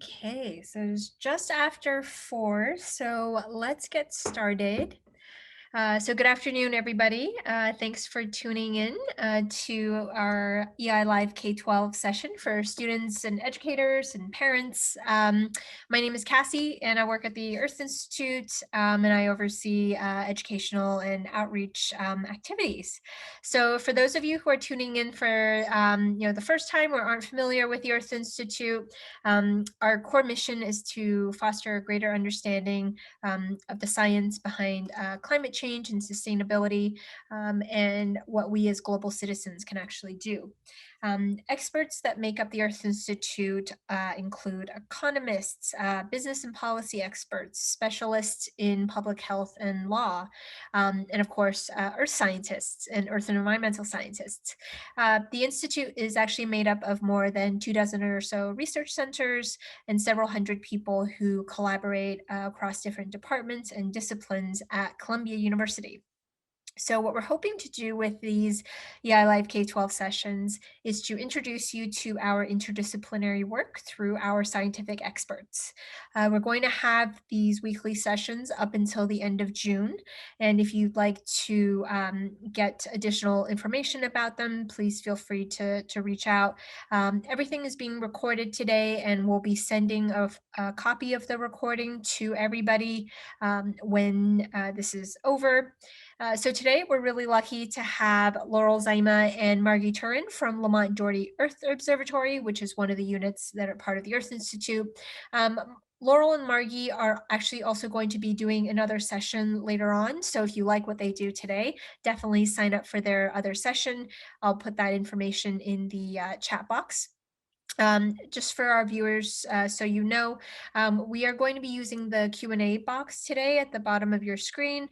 Okay, so it's just after 4, so let's get started. So good afternoon, everybody. Thanks for tuning in to our EI Live K-12 session for students and educators and parents. My name is Cassie, and I work at the Earth Institute, and I oversee educational and outreach activities. So for those of you who are tuning in for the first time or aren't familiar with the Earth Institute, our core mission is to foster a greater understanding of the science behind climate change and sustainability, and what we as global citizens can actually do. Experts that make up the Earth Institute include economists, business and policy experts, specialists in public health and law, and of course, earth scientists and earth and environmental scientists. The Institute is actually made up of more than 2 dozen or so research centers and several hundred people who collaborate across different departments and disciplines at Columbia University. So what we're hoping to do with these EI Live K-12 sessions is to introduce you to our interdisciplinary work through our scientific experts. We're going to have these weekly sessions up until the end of June. And if you'd like to get additional information about them, please feel free to reach out. Everything is being recorded today, and we'll be sending a copy of the recording to everybody when this is over. So today we're really lucky to have Laurel, Zaima, and Margie Turrin from Lamont-Doherty Earth Observatory, which is one of the units that are part of the Earth Institute. Um, Laurel and Margie are actually also going to be doing another session later on. So if you like what they do today, definitely sign up for their other session. I'll put that information in the chat box. Just for our viewers, so you know, we are going to be using the Q&A box today at the bottom of your screen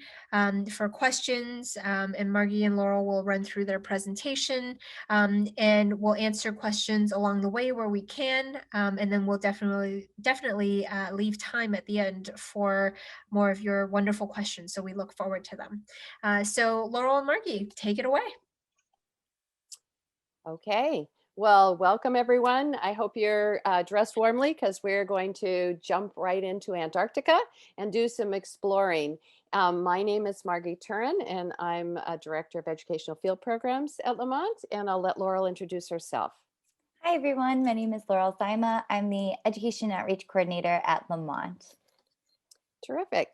for questions, and Margie and Laurel will run through their presentation, and we'll answer questions along the way where we can, and then we'll definitely leave time at the end for more of your wonderful questions, so we look forward to them. So Laurel and Margie, take it away. Okay. Well, welcome everyone. I hope you're dressed warmly because we're going to jump right into Antarctica and do some exploring. My name is Margie Turrin, and I'm a Director of Educational Field Programs at Lamont, and I'll let Laurel introduce herself. Hi, everyone. My name is Laurel Zaima. I'm the Education Outreach Coordinator at Lamont. Terrific.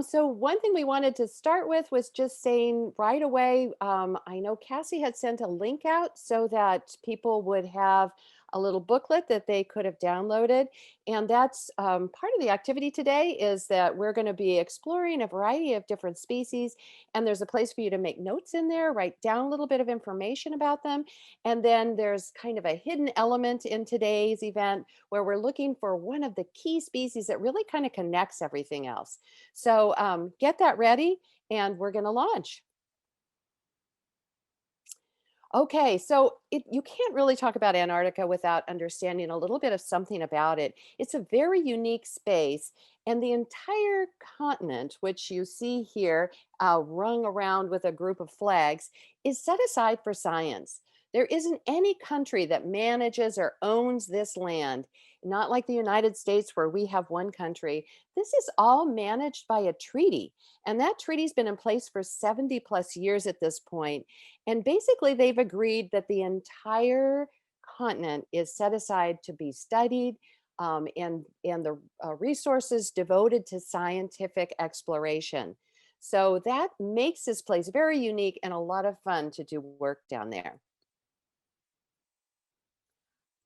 So one thing we wanted to start with was just saying right away, I know Cassie had sent a link out so that people would have a little booklet that they could have downloaded. And that's part of the activity today is that we're going to be exploring a variety of different species. And there's a place for you to make notes in there, write down a little bit of information about them. And then there's kind of a hidden element in today's event where we're looking for one of the key species that really kind of connects everything else. So get that ready and we're going to launch. Okay, so you can't really talk about Antarctica without understanding a little bit of something about it. It's a very unique space, and the entire continent, which you see here rung around with a group of flags, is set aside for science. There isn't any country that manages or owns this land, not like the United States, where we have one country. This is all managed by a treaty, and that treaty's been in place for 70 plus years at this point. And basically, they've agreed that the entire continent is set aside to be studied, and the resources devoted to scientific exploration. So that makes this place very unique and a lot of fun to do work down there.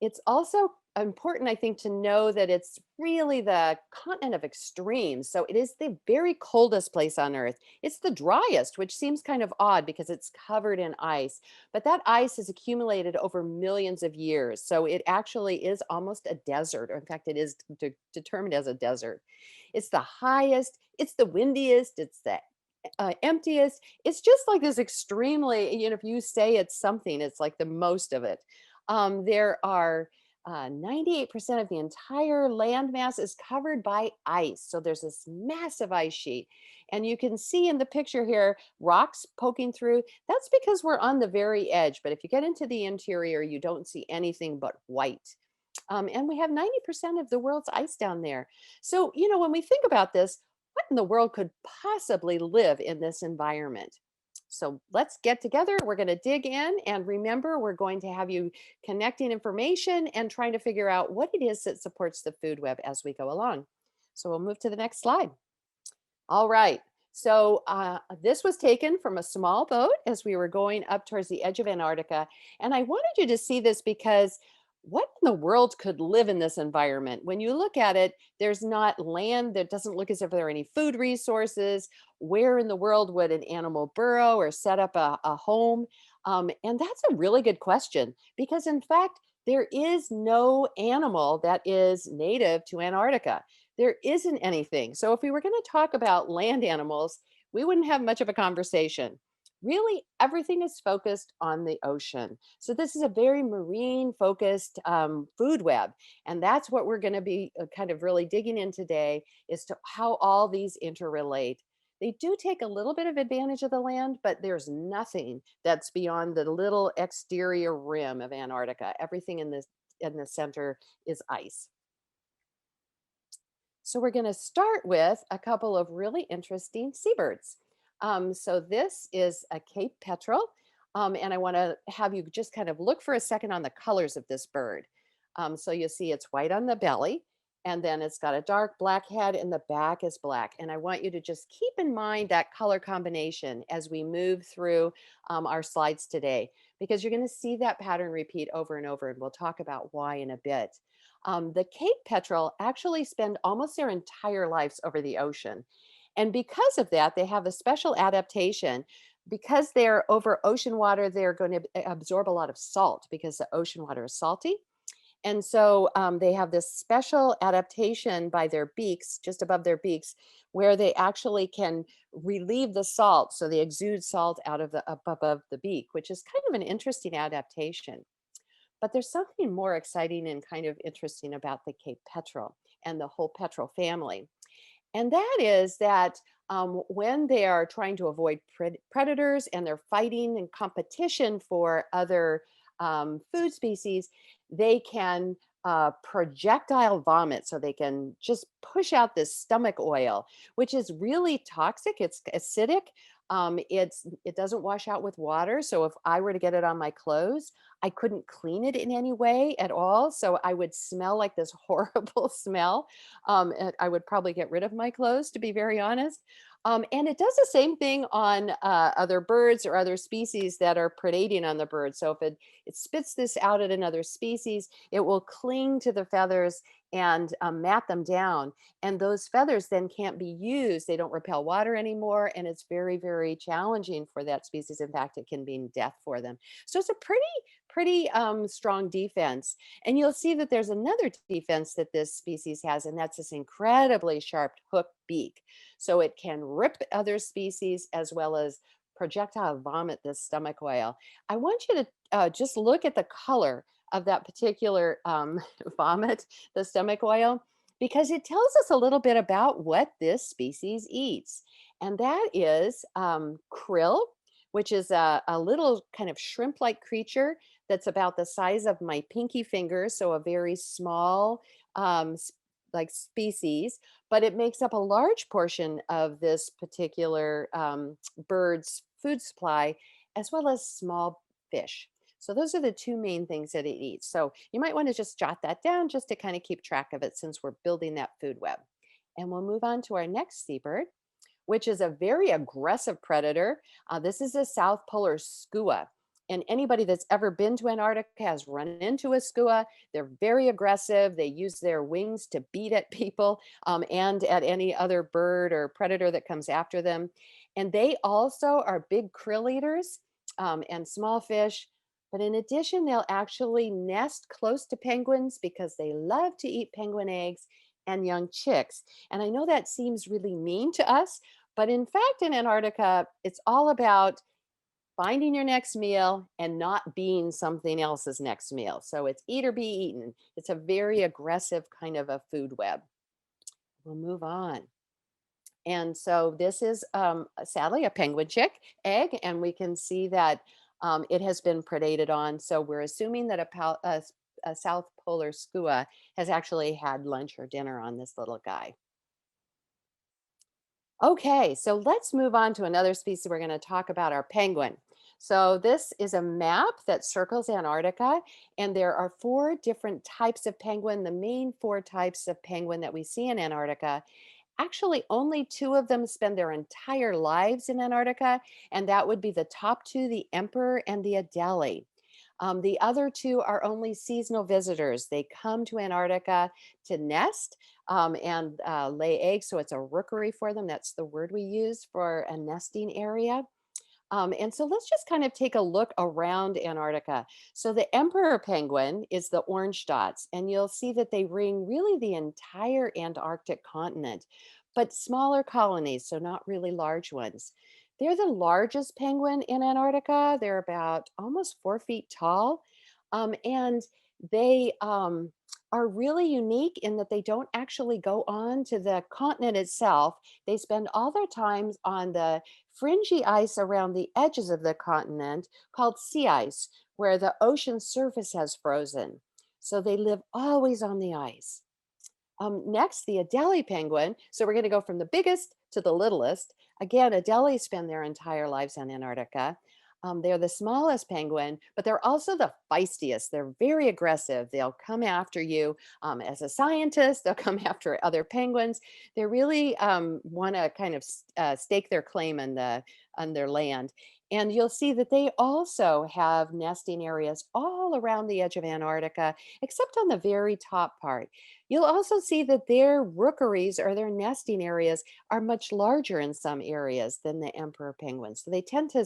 It's also important, I think, to know that it's really the continent of extremes. So it is the very coldest place on Earth. It's the driest, which seems kind of odd because it's covered in ice. But that ice has accumulated over millions of years. So it actually is almost a desert. Or in fact, it is determined as a desert. It's the highest, it's the windiest, it's the emptiest. It's just like this extremely, if you say it's something, it's like the most of it. There are 98% of the entire landmass is covered by ice. So there's this massive ice sheet. And you can see in the picture here, rocks poking through. That's because we're on the very edge. But if you get into the interior, you don't see anything but white. And we have 90% of the world's ice down there. So, when we think about this, what in the world could possibly live in this environment? So let's get together. We're going to dig in. And remember, we're going to have you connecting information and trying to figure out what it is that supports the food web as we go along. So we'll move to the next slide. All right. So this was taken from a small boat as we were going up towards the edge of Antarctica. And I wanted you to see this because what in the world could live in this environment? When you look at it, there's not land. There doesn't look as if there are any food resources. Where in the world would an animal burrow or set up a home? And that's a really good question because, in fact, there is no animal that is native to Antarctica. There isn't anything. So if we were going to talk about land animals, we wouldn't have much of a conversation. Really, everything is focused on the ocean. So this is a very marine focused food web. And that's what we're going to be kind of really digging in today is to how all these interrelate. They do take a little bit of advantage of the land, but there's nothing that's beyond the little exterior rim of Antarctica. Everything in the center is ice. So we're going to start with a couple of really interesting seabirds. So this is a Cape Petrel, and I want to have you just kind of look for a second on the colors of this bird. So you see it's white on the belly, and then it's got a dark black head, and the back is black. And I want you to just keep in mind that color combination as we move through our slides today, because you're going to see that pattern repeat over and over, and we'll talk about why in a bit. The Cape Petrel actually spend almost their entire lives over the ocean. And because of that, they have a special adaptation. Because they're over ocean water, they're going to absorb a lot of salt because the ocean water is salty. And so they have this special adaptation by their beaks, just above their beaks, where they actually can relieve the salt. So they exude salt out of the up above the beak, which is kind of an interesting adaptation. But there's something more exciting and kind of interesting about the Cape Petrel and the whole petrel family. And that is that when they are trying to avoid predators and they're fighting in competition for other food species, they can projectile vomit. So they can just push out this stomach oil, which is really toxic. It's acidic. It doesn't wash out with water. So if I were to get it on my clothes, I couldn't clean it in any way at all. So I would smell like this horrible smell. And I would probably get rid of my clothes, to be very honest. And it does the same thing on other birds or other species that are predating on the bird. So if it spits this out at another species, it will cling to the feathers and mat them down. And those feathers then can't be used. They don't repel water anymore. And it's very, very challenging for that species. In fact, it can mean death for them. So it's a pretty strong defense. And you'll see that there's another defense that this species has, and that's this incredibly sharp hooked beak. So it can rip other species as well as projectile vomit this stomach whale. I want you to just look at the color of that particular vomit, the stomach whale, because it tells us a little bit about what this species eats. And that is krill, which is a little kind of shrimp-like creature that's about the size of my pinky finger, so a very small like species, but it makes up a large portion of this particular bird's food supply, as well as small fish. So those are the two main things that it eats. So you might want to just jot that down just to kind of keep track of it since we're building that food web. And we'll move on to our next seabird, which is a very aggressive predator. This is a South Polar skua. And anybody that's ever been to Antarctica has run into a skua. They're very aggressive. They use their wings to beat at people and at any other bird or predator that comes after them. And they also are big krill eaters and small fish. But in addition, they'll actually nest close to penguins because they love to eat penguin eggs and young chicks. And I know that seems really mean to us, but in fact, in Antarctica, it's all about finding your next meal and not being something else's next meal. So it's eat or be eaten. It's a very aggressive kind of a food web. We'll move on. And so this is sadly a penguin chick egg, and we can see that it has been predated on. So we're assuming that South Polar skua has actually had lunch or dinner on this little guy. Okay, so let's move on to another species. We're going to talk about our penguin. So this is a map that circles Antarctica, and there are four different types of penguin. The main four types of penguin that we see in Antarctica, actually only two of them spend their entire lives in Antarctica, and that would be the top two, the emperor and the Adelie. The other two are only seasonal visitors. They come to Antarctica to nest and lay eggs. So it's a rookery for them. That's the word we use for a nesting area. And so let's just kind of take a look around Antarctica. So the emperor penguin is the orange dots, and you'll see that they ring really the entire Antarctic continent, but smaller colonies, so not really large ones. They're the largest penguin in Antarctica. They're about almost 4 feet tall. And they are really unique in that they don't actually go on to the continent itself. They spend all their time on the fringy ice around the edges of the continent called sea ice, where the ocean surface has frozen. So they live always on the ice. Next, the Adelie penguin. So we're going to go from the biggest to the littlest. Again, Adelie spend their entire lives on Antarctica. They're the smallest penguin, but they're also the feistiest. They're very aggressive. They'll come after you as a scientist. They'll come after other penguins. They really want to kind of stake their claim on their land. And you'll see that they also have nesting areas all around the edge of Antarctica, except on the very top part. You'll also see that their rookeries or their nesting areas are much larger in some areas than the emperor penguins. So they tend to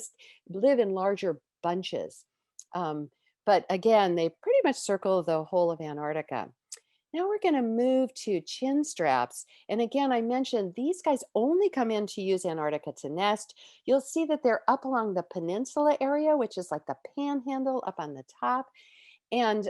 live in larger bunches. Um, but again, they pretty much circle the whole of Antarctica. Now we're going to move to chin straps. And again, I mentioned these guys only come in to use Antarctica to nest. You'll see that they're up along the peninsula area, which is like the panhandle up on the top. And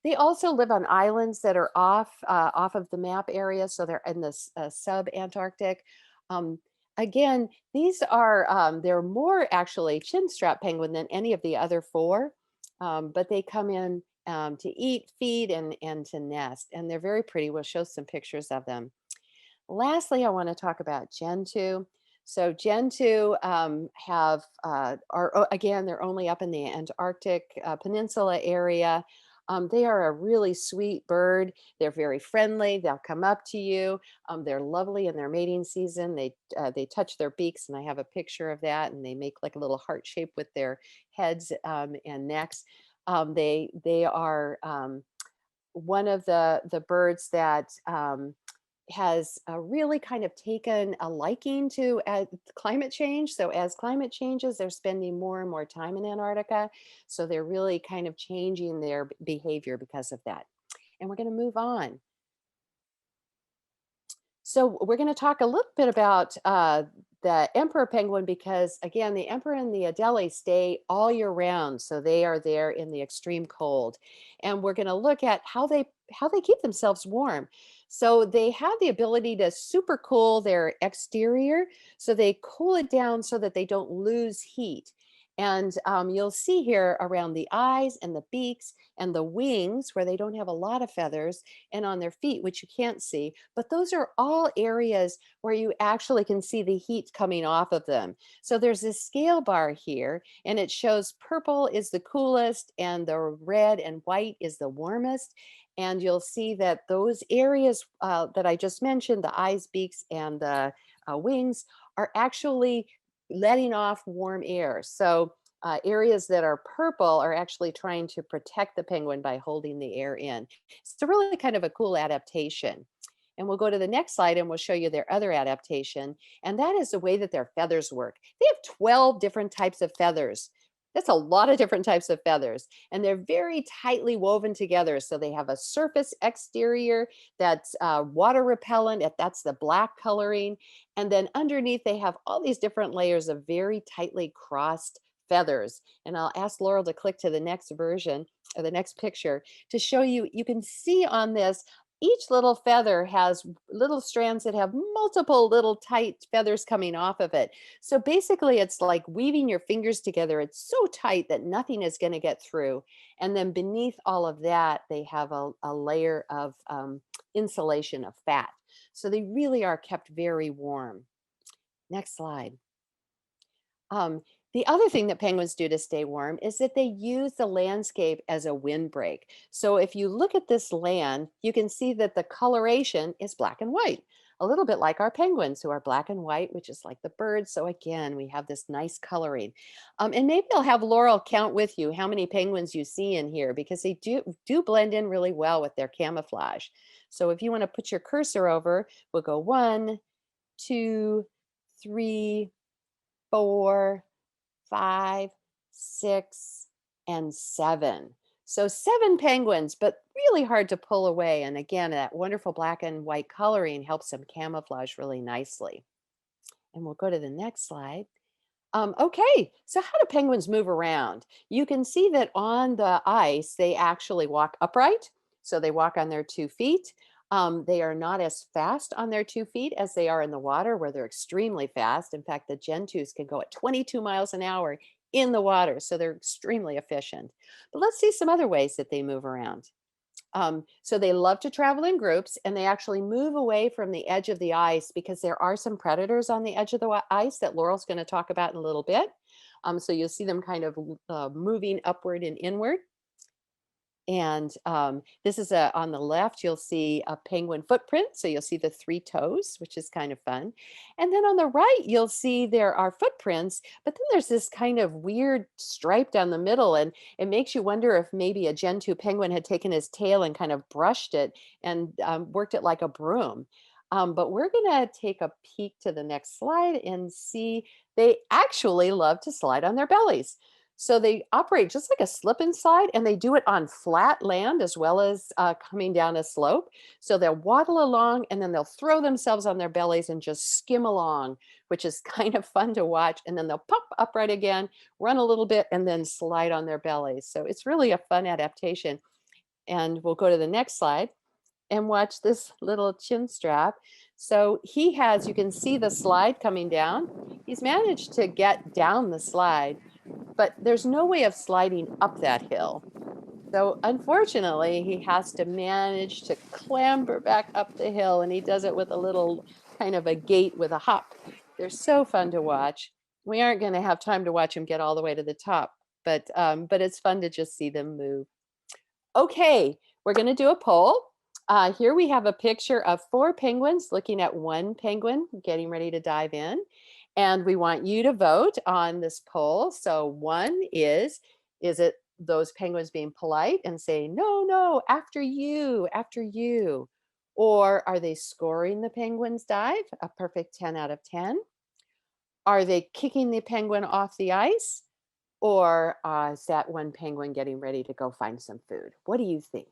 they also live on islands that are off of the map area. So they're in the sub-Antarctic. Um, Again, these are, they're more actually chin strap penguin than any of the other four, but they come in to eat, feed, and to nest. And they're very pretty. We'll show some pictures of them. Lastly, I want to talk about Gentoo. So Gentoo again, they're only up in the Antarctic Peninsula area. They are a really sweet bird. They're very friendly. They'll come up to you. They're lovely in their mating season. They touch their beaks, and I have a picture of that. And they make like a little heart shape with their heads and necks. They are one of the birds that has really kind of taken a liking to climate change. So as climate changes, they're spending more and more time in Antarctica. So they're really kind of changing their behavior because of that. And we're going to move on. So we're going to talk a little bit about the emperor penguin because, again, the emperor and the Adelie stay all year round. So they are there in the extreme cold. And we're going to look at how they keep themselves warm. So they have the ability to super cool their exterior. So they cool it down so that they don't lose heat. And you'll see here around the eyes and the beaks and the wings where they don't have a lot of feathers, and on their feet, which you can't see. But those are all areas where you actually can see the heat coming off of them. So there's this scale bar here, and it shows purple is the coolest and the red and white is the warmest. And you'll see that those areas that I just mentioned, the eyes, beaks, and the wings, are actually letting off warm air. So areas that are purple are actually trying to protect the penguin by holding the air in. It's really kind of a cool adaptation. And we'll go to the next slide and we'll show you their other adaptation. And that is the way that their feathers work. They have 12 different types of feathers. That's a lot of different types of feathers. And they're very tightly woven together. So they have a surface exterior that's water repellent. That's the black coloring. And then underneath, they have all these different layers of very tightly crossed feathers. And I'll ask Laurel to click to the next version or the next picture to show you, you can see on this each little feather has little strands that have multiple little tight feathers coming off of it. So basically, it's like weaving your fingers together. It's so tight that nothing is going to get through. And then beneath all of that, they have a layer of insulation of fat. So they really are kept very warm. Next slide. Um, the other thing that penguins do to stay warm is that they use the landscape as a windbreak. So if you look at this land, you can see that the coloration is black and white, a little bit like our penguins who are black and white, which is like the birds. So again, we have this nice coloring. And maybe I'll have Laurel count with you how many penguins you see in here because they do blend in really well with their camouflage. So if you want to put your cursor over, we'll go 1, 2, 3, 4, 5, 6, and 7. So 7 penguins, but really hard to pull away. And again, that wonderful black and white coloring helps them camouflage really nicely. And we'll go to the next slide. Okay, so how do penguins move around? You can see that on the ice, they actually walk upright. So they walk on their 2 feet. They are not as fast on their 2 feet as they are in the water, where they're extremely fast. In fact, the Gentoos can go at 22 miles an hour in the water, so they're extremely efficient. But let's see some other ways that they move around. So they love to travel in groups and they actually move away from the edge of the ice because there are some predators on the edge of the ice that Laurel's going to talk about in a little bit. So you'll see them kind of moving upward and inward. And this is on the left, you'll see a penguin footprint. So you'll see the 3 toes, which is kind of fun. And then on the right, you'll see there are footprints, but then there's this kind of weird stripe down the middle. And it makes you wonder if maybe a Gentoo penguin had taken his tail and kind of brushed it and worked it like a broom. But we're going to take a peek to the next slide and see they actually love to slide on their bellies. So they operate just like a slip and slide, and they do it on flat land as well as coming down a slope. So they'll waddle along and then they'll throw themselves on their bellies and just skim along, which is kind of fun to watch. And then they'll pop upright again, run a little bit, and then slide on their bellies. So it's really a fun adaptation. And we'll go to the next slide and watch this little chin strap. So he has, you can see the slide coming down. He's managed to get down the slide, but there's no way of sliding up that hill. So unfortunately, he has to manage to clamber back up the hill, and he does it with a little kind of a gait with a hop. They're so fun to watch. We aren't going to have time to watch him get all the way to the top, but it's fun to just see them move. Okay, we're going to do a poll. Here we have a picture of 4 penguins looking at 1 penguin getting ready to dive in. And we want you to vote on this poll. So 1 is it those penguins being polite and saying, no, no, after you, after you? Or are they scoring the penguin's dive? A perfect 10 out of 10. Are they kicking the penguin off the ice? Or is that 1 penguin getting ready to go find some food? What do you think?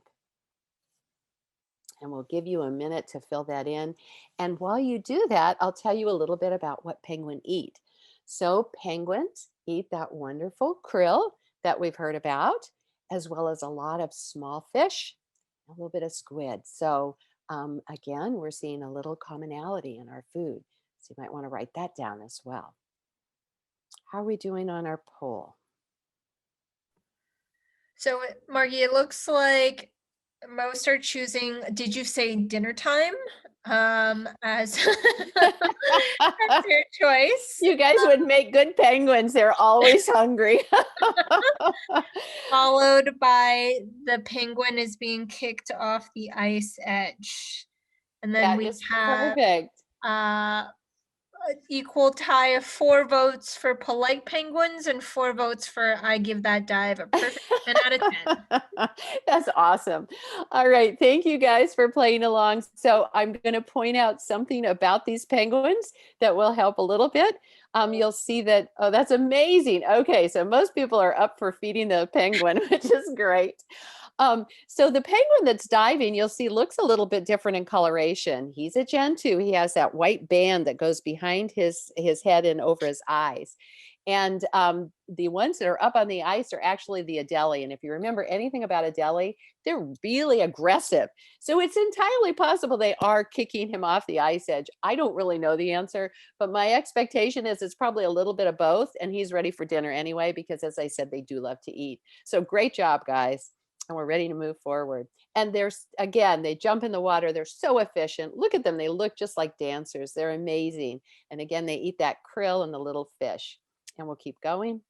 And we'll give you a minute to fill that in. And while you do that, I'll tell you a little bit about what penguins eat. So penguins eat that wonderful krill that we've heard about, as well as a lot of small fish, a little bit of squid. So again, we're seeing a little commonality in our food. So you might want to write that down as well. How are we doing on our poll? So Margie, it looks like most are choosing, did you say dinner time? As that's your choice. You guys would make good penguins. They're always hungry. Followed by the penguin is being kicked off the ice edge. And then That we is have perfect. equal tie of 4 votes for polite penguins and 4 votes for I give that dive a perfect 10 out of 10. That's awesome. All right. Thank you guys for playing along. So I'm going to point out something about these penguins that will help a little bit. You'll see that, oh, that's amazing. Okay. So most people are up for feeding the penguin, which is great. So the penguin that's diving, you'll see looks a little bit different in coloration. He's a Gentoo. He has that white band that goes behind his head and over his eyes. And the ones that are up on the ice are actually the Adelie. And if you remember anything about Adelie, they're really aggressive. So it's entirely possible they are kicking him off the ice edge. I don't really know the answer, but my expectation is it's probably a little bit of both. And he's ready for dinner anyway, because as I said, they do love to eat. So great job, guys. And we're ready to move forward. And there's, again, they jump in the water. They're so efficient. Look at them. They look just like dancers. They're amazing. And again, they eat that krill and the little fish. And we'll keep going.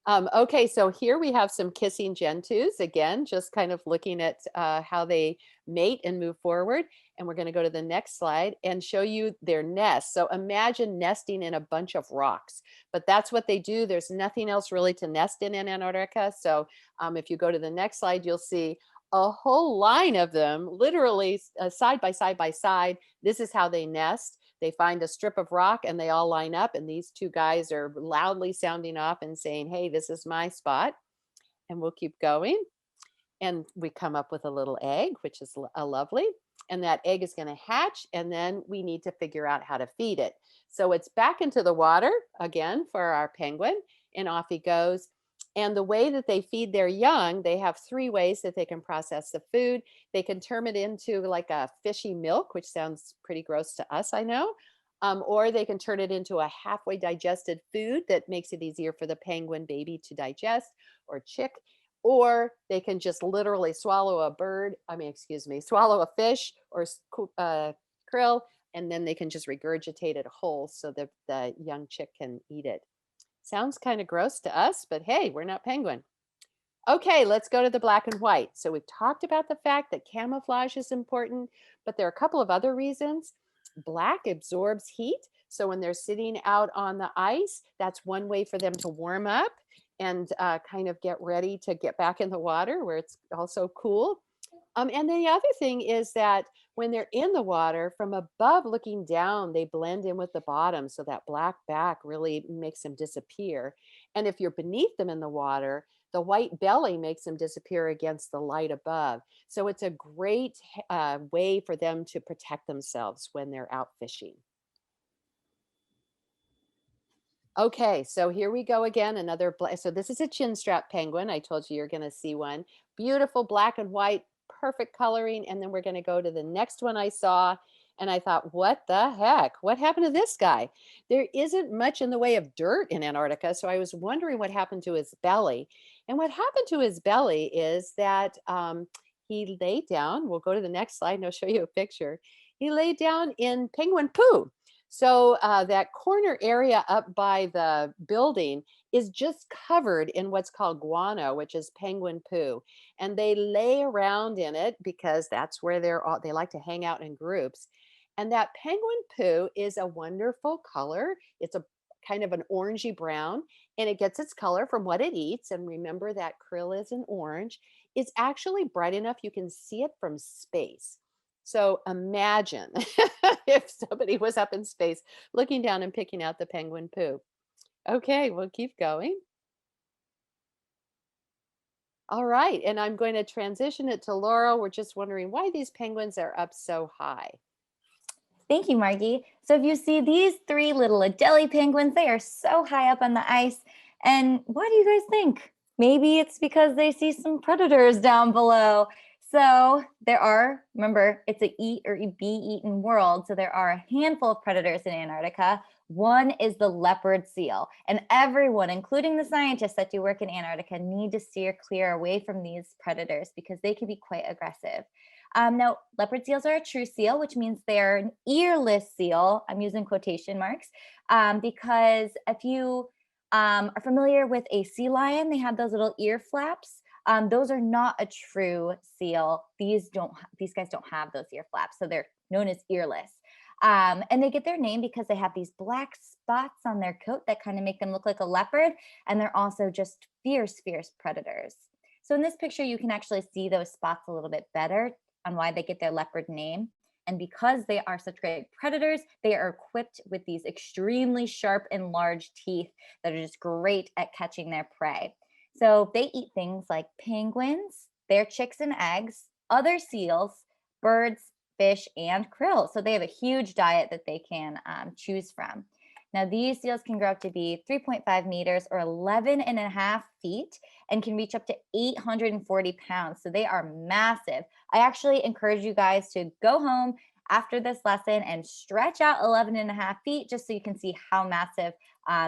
Okay, so here we have some kissing gentoos. Again, just kind of looking at how they mate and move forward. And we're going to go to the next slide and show you their nest. So imagine nesting in a bunch of rocks, but that's what they do. There's nothing else really to nest in Antarctica. So if you go to the next slide, you'll see a whole line of them, literally side by side by side. This is how they nest. They find a strip of rock and they all line up, and these two guys are loudly sounding off and saying, hey, this is my spot. And we'll keep going. And we come up with a little egg, which is a lovely. And that egg is going to hatch, and then we need to figure out how to feed it. So it's back into the water again for our penguin, and off he goes. And the way that they feed their young, they have 3 ways that they can process the food. They can turn it into like a fishy milk, which sounds pretty gross to us, I know. Or they can turn it into a halfway digested food that makes it easier for the penguin baby to digest, or chick. Or they can just literally swallow swallow a fish or krill, and then they can just regurgitate it whole so that the young chick can eat it. Sounds kind of gross to us, but hey, we're not penguin. Okay, let's go to the black and white. So we've talked about the fact that camouflage is important, but there are a couple of other reasons. Black absorbs heat. So when they're sitting out on the ice, that's one way for them to warm up and kind of get ready to get back in the water where it's also cool. And the other thing is that when they're in the water, from above looking down, they blend in with the bottom. So that black back really makes them disappear. And if you're beneath them in the water, the white belly makes them disappear against the light above. So it's a great way for them to protect themselves when they're out fishing. Okay, so here we go again. So this is a chin strap penguin. I told you you're going to see one. Beautiful black and white, perfect coloring. And then we're going to go to the next one I saw. And I thought, what the heck? What happened to this guy? There isn't much in the way of dirt in Antarctica. So I was wondering what happened to his belly. And what happened to his belly is that he laid down. We'll go to the next slide and I'll show you a picture. He laid down in penguin poo. So that corner area up by the building is just covered in what's called guano, which is penguin poo. And they lay around in it because that's where they like to hang out in groups. And that penguin poo is a wonderful color. It's a kind of an orangey brown, and it gets its color from what it eats. And remember that krill is an orange. It's actually bright enough you can see it from space. So imagine if somebody was up in space looking down and picking out the penguin poo. Okay, we'll keep going. All right, and I'm going to transition it to Laurel. We're just wondering why these penguins are up so high. Thank you, Margie. So if you see these 3 little Adelie penguins, they are so high up on the ice. And what do you guys think? Maybe it's because they see some predators down below. So remember, it's a eat or be eaten world. So there are a handful of predators in Antarctica. One is the leopard seal. And everyone, including the scientists that do work in Antarctica, need to steer clear away from these predators because they can be quite aggressive. Now, leopard seals are a true seal, which means they're an earless seal. I'm using quotation marks because if you are familiar with a sea lion, they have those little ear flaps. Those are not a true seal. These guys don't have those ear flaps, so they're known as earless. And they get their name because they have these black spots on their coat that kind of make them look like a leopard, and they're also just fierce, fierce predators. So in this picture, you can actually see those spots a little bit better on why they get their leopard name. And because they are such great predators, they are equipped with these extremely sharp and large teeth that are just great at catching their prey. So they eat things like penguins, their chicks and eggs, other seals, birds, fish, and krill. So they have a huge diet that they can choose from. Now, these seals can grow up to be 3.5 meters or 11.5 feet and can reach up to 840 pounds. So they are massive. I actually encourage you guys to go home after this lesson and stretch out 11.5 feet just so you can see how massive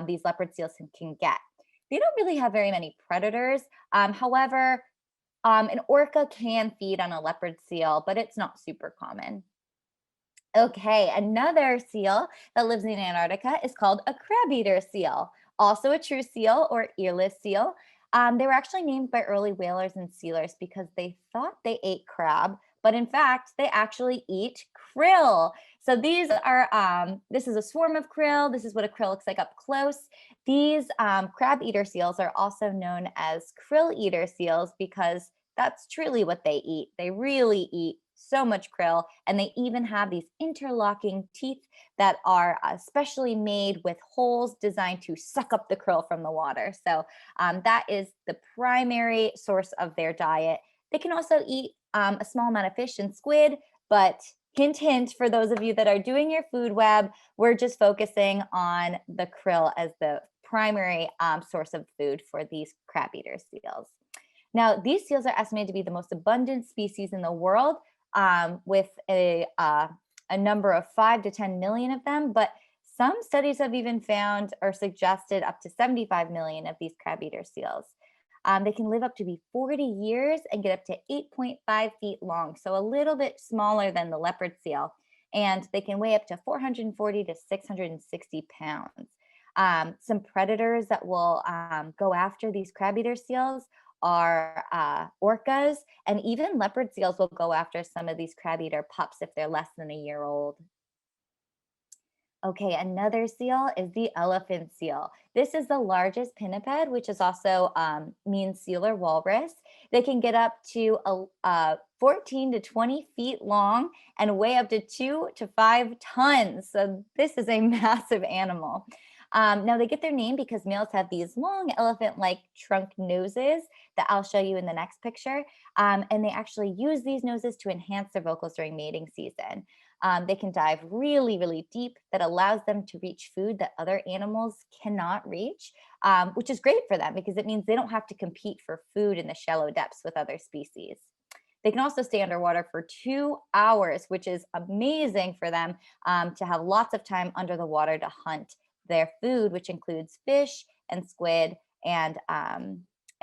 these leopard seals can get. They don't really have very many predators. However, an orca can feed on a leopard seal, but it's not super common. Okay, another seal that lives in Antarctica is called a crab-eater seal, also a true seal or earless seal. They were actually named by early whalers and sealers because they thought they ate crab, but in fact, they actually eat krill. So these are, this is a swarm of krill. This is what a krill looks like up close. These crab-eater seals are also known as krill-eater seals because that's truly what they eat. They really eat so much krill, and they even have these interlocking teeth that are specially made with holes designed to suck up the krill from the water. So that is the primary source of their diet. They can also eat a small amount of fish and squid, but hint, hint, for those of you that are doing your food web, we're just focusing on the krill as the primary source of food for these crab-eater seals. Now, these seals are estimated to be the most abundant species in the world, with a number of 5 to 10 million of them, but some studies have even found or suggested up to 75 million of these crab-eater seals. They can live up to be 40 years and get up to 8.5 feet long, so a little bit smaller than the leopard seal, and they can weigh up to 440 to 660 pounds. Some predators that will go after these crab-eater seals are orcas, and even leopard seals will go after some of these crab-eater pups if they're less than a year old. Okay, another seal is the elephant seal. This is the largest pinniped, which is also means seal or walrus. They can get up to 14 to 20 feet long and weigh up to 2 to 5 tons. So this is a massive animal. Now they get their name because males have these long elephant-like trunk noses that I'll show you in the next picture. And they actually use these noses to enhance their vocals during mating season. They can dive really, really deep that allows them to reach food that other animals cannot reach, which is great for them because it means they don't have to compete for food in the shallow depths with other species. They can also stay underwater for 2 hours, which is amazing for them to have lots of time under the water to hunt their food, which includes fish and squid and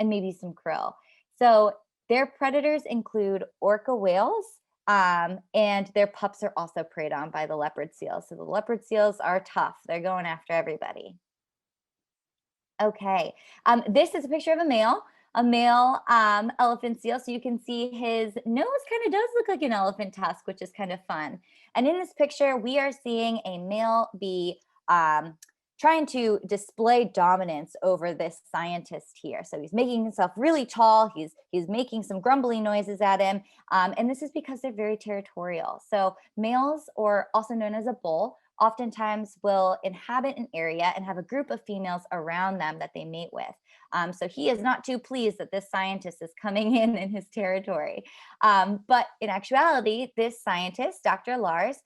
maybe some krill. So their predators include orca whales, and their pups are also preyed on by the leopard seals. So the leopard seals are tough. They're going after everybody. Okay, this is a picture of a male elephant seal. So you can see his nose kind of does look like an elephant tusk, which is kind of fun. And in this picture, we are seeing a male be trying to display dominance over this scientist here. So he's making himself really tall. He's making some grumbly noises at him. And this is because they're very territorial. So males, or also known as a bull, oftentimes will inhabit an area and have a group of females around them that they mate with. So he is not too pleased that this scientist is coming in his territory. But in actuality, this scientist, Dr. Lars,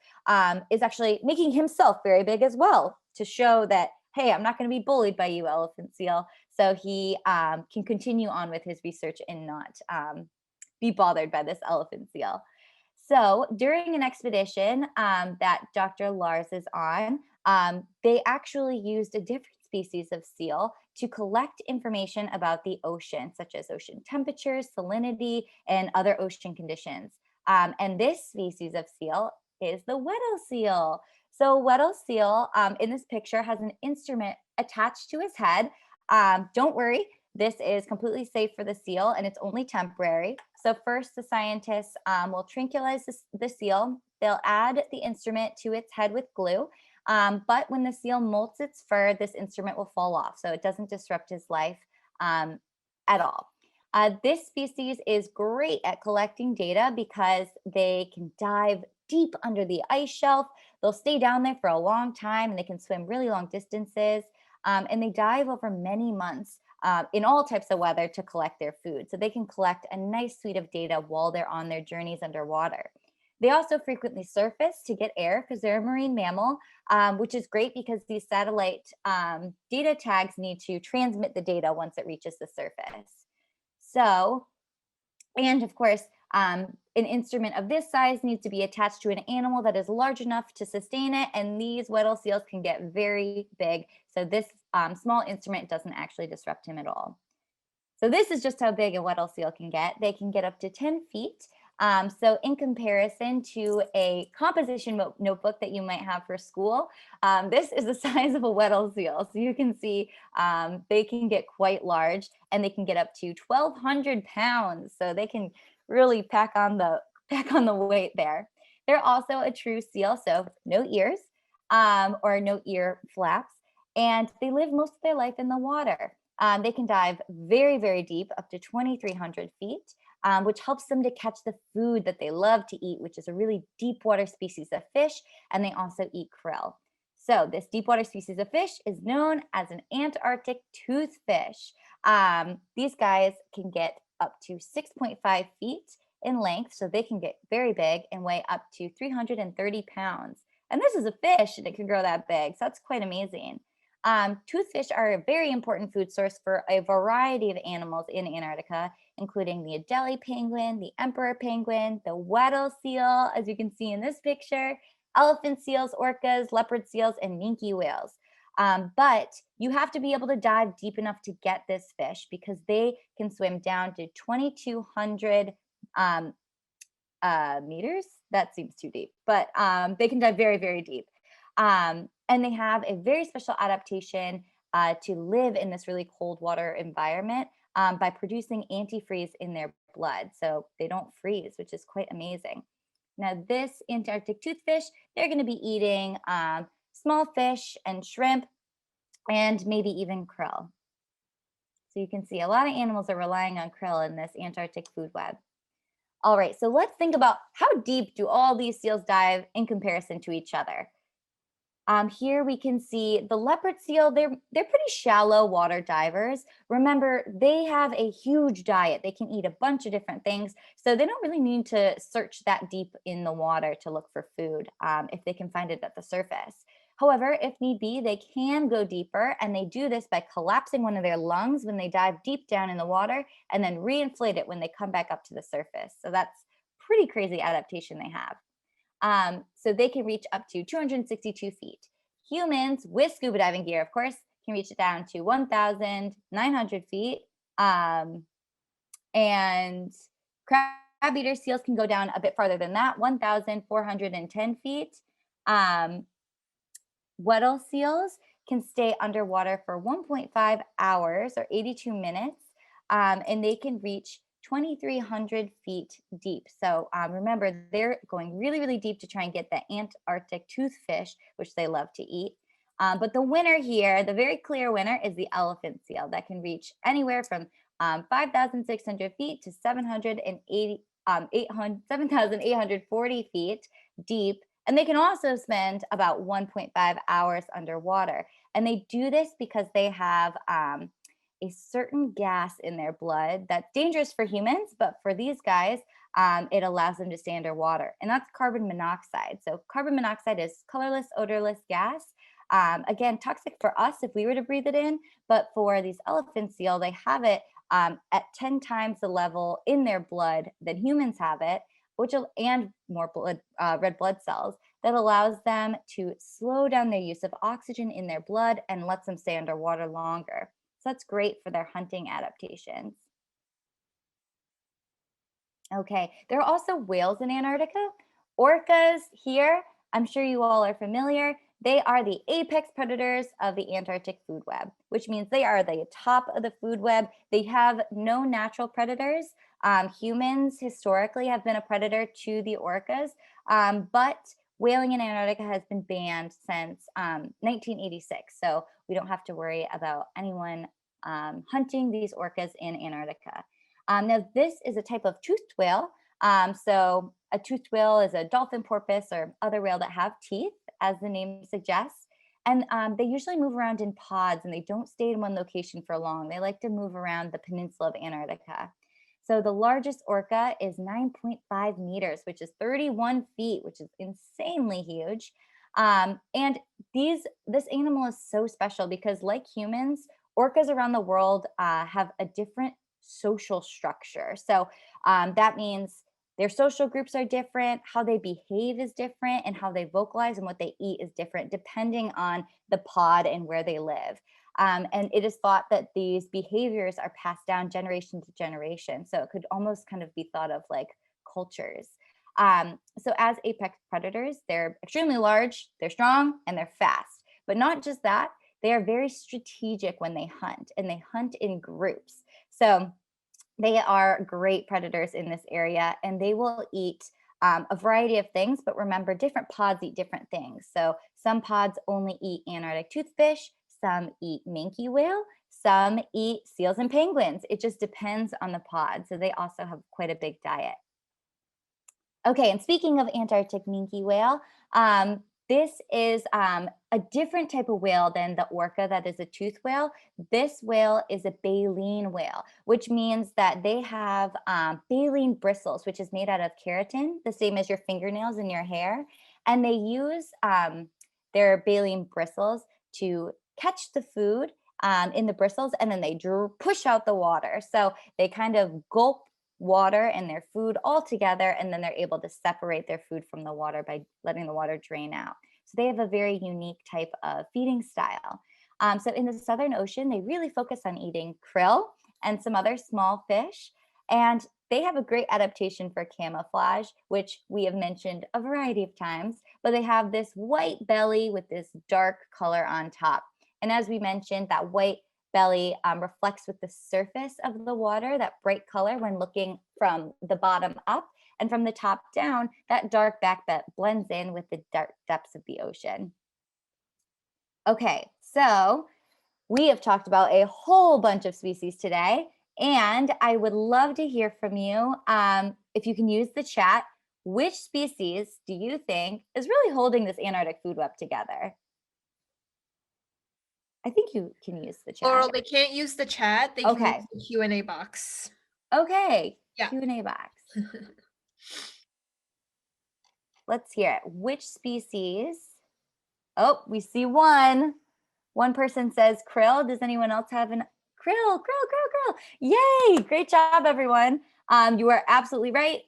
is actually making himself very big as well to show that, hey, I'm not going to be bullied by you, elephant seal. So he can continue on with his research and not be bothered by this elephant seal. So during an expedition that Dr. Lars is on, they actually used a different species of seal to collect information about the ocean, such as ocean temperatures, salinity, and other ocean conditions. And this species of seal is the Weddell seal. So Weddell seal in this picture has an instrument attached to his head. Don't worry, this is completely safe for the seal and it's only temporary. So first the scientists will tranquilize the seal. They'll add the instrument to its head with glue. But when the seal molts its fur, this instrument will fall off. So it doesn't disrupt his life at all. This species is great at collecting data because they can dive deep under the ice shelf. They'll stay down there for a long time and they can swim really long distances. And they dive over many months in all types of weather to collect their food. So they can collect a nice suite of data while they're on their journeys underwater. They also frequently surface to get air because they're a marine mammal, which is great because these satellite data tags need to transmit the data once it reaches the surface. So, and of course, an instrument of this size needs to be attached to an animal that is large enough to sustain it. And these Weddell seals can get very big. So this small instrument doesn't actually disrupt him at all. So this is just how big a Weddell seal can get. They can get up to 10 feet. So in comparison to a composition notebook that you might have for school, this is the size of a Weddell seal. So you can see they can get quite large, and they can get up to 1,200 pounds. So they can really pack on the weight there. They're also a true seal, so no ears or no ear flaps, and they live most of their life in the water. They can dive very, very deep, up to 2,300 feet, which helps them to catch the food that they love to eat, which is a really deep water species of fish, and they also eat krill. So this deep water species of fish is known as an Antarctic toothfish. These guys can get up to 6.5 feet in length, so they can get very big and weigh up to 330 pounds. And this is a fish, and it can grow that big, so that's quite amazing. Toothfish are a very important food source for a variety of animals in Antarctica, including the Adelie penguin, the emperor penguin, the Weddell seal, as you can see in this picture, elephant seals, orcas, leopard seals, and Minke whales. But you have to be able to dive deep enough to get this fish because they can swim down to 2,200 meters. That seems too deep, but they can dive very, very deep. And they have a very special adaptation to live in this really cold water environment by producing antifreeze in their blood. So they don't freeze, which is quite amazing. Now, this Antarctic toothfish, they're going to be eating small fish and shrimp and maybe even krill. So you can see a lot of animals are relying on krill in this Antarctic food web. All right, so let's think about how deep do all these seals dive in comparison to each other. Here we can see the leopard seal, they're pretty shallow water divers. Remember, they have a huge diet. They can eat a bunch of different things. So they don't really need to search that deep in the water to look for food if they can find it at the surface. However, if need be, they can go deeper, and they do this by collapsing one of their lungs when they dive deep down in the water and then reinflate it when they come back up to the surface. So that's pretty crazy adaptation they have. So they can reach up to 262 feet. Humans with scuba diving gear, of course, can reach it down to 1,900 feet. And crab-eater seals can go down a bit farther than that, 1,410 feet. Weddell seals can stay underwater for 1.5 hours or 82 minutes, and they can reach 2,300 feet deep. So remember, they're going really, really deep to try and get the Antarctic toothfish, which they love to eat. But the winner here, the very clear winner, is the elephant seal that can reach anywhere from 5,600 feet to 7,840 feet deep. And they can also spend about 1.5 hours underwater. And they do this because they have a certain gas in their blood that's dangerous for humans, but for these guys, it allows them to stay underwater, and that's carbon monoxide. So carbon monoxide is colorless, odorless gas. Again, toxic for us if we were to breathe it in, but for these elephant seal, they have it at 10 times the level in their blood than humans have it, and more blood, red blood cells, that allows them to slow down their use of oxygen in their blood and lets them stay underwater longer. So that's great for their hunting adaptations. Okay, there are also whales in Antarctica. Orcas here, I'm sure you all are familiar. They are the apex predators of the Antarctic food web, which means they are the top of the food web. They have no natural predators. Humans historically have been a predator to the orcas, but whaling in Antarctica has been banned since 1986. So we don't have to worry about anyone hunting these orcas in Antarctica. Now, this is a type of toothed whale. So a toothed whale is a dolphin, porpoise, or other whale that have teeth, as the name suggests. And they usually move around in pods, and they don't stay in one location for long. They like to move around the peninsula of Antarctica. So the largest orca is 9.5 meters, which is 31 feet, which is insanely huge. And this animal is so special because, like humans, orcas around the world have a different social structure. So that means their social groups are different, how they behave is different, and how they vocalize and what they eat is different depending on the pod and where they live. And it is thought that these behaviors are passed down generation to generation. So it could almost kind of be thought of like cultures. So as apex predators, they're extremely large, they're strong, and they're fast. But not just that, they are very strategic when they hunt, and they hunt in groups. So they are great predators in this area, and they will eat a variety of things. But remember, different pods eat different things. So some pods only eat Antarctic toothfish, some eat Minke whale, some eat seals and penguins. It just depends on the pod. So they also have quite a big diet. Okay, and speaking of Antarctic Minke whale, this is a different type of whale than the orca that is a tooth whale. This whale is a baleen whale, which means that they have baleen bristles, which is made out of keratin, the same as your fingernails and your hair. And they use their baleen bristles to catch the food in the bristles, and then they push out the water. So they kind of gulp water and their food all together, and then they're able to separate their food from the water by letting the water drain out. So they have a very unique type of feeding style. So in the Southern Ocean, they really focus on eating krill and some other small fish. And they have a great adaptation for camouflage, which we have mentioned a variety of times, but they have this white belly with this dark color on top. And as we mentioned, that white belly reflects with the surface of the water, that bright color when looking from the bottom up, and from the top down, that dark back that blends in with the dark depths of the ocean. Okay, so we have talked about a whole bunch of species today, and I would love to hear from you. If you can use the chat, which species do you think is really holding this Antarctic food web together? I think you can use the chat. Laurel, they can't use the chat. They can use the Q&A box. Okay, yeah. Q&A box. Let's hear it. Which species? Oh, we see one. One person says krill. Does anyone else have an krill? Yay! Great job, everyone. You are absolutely right.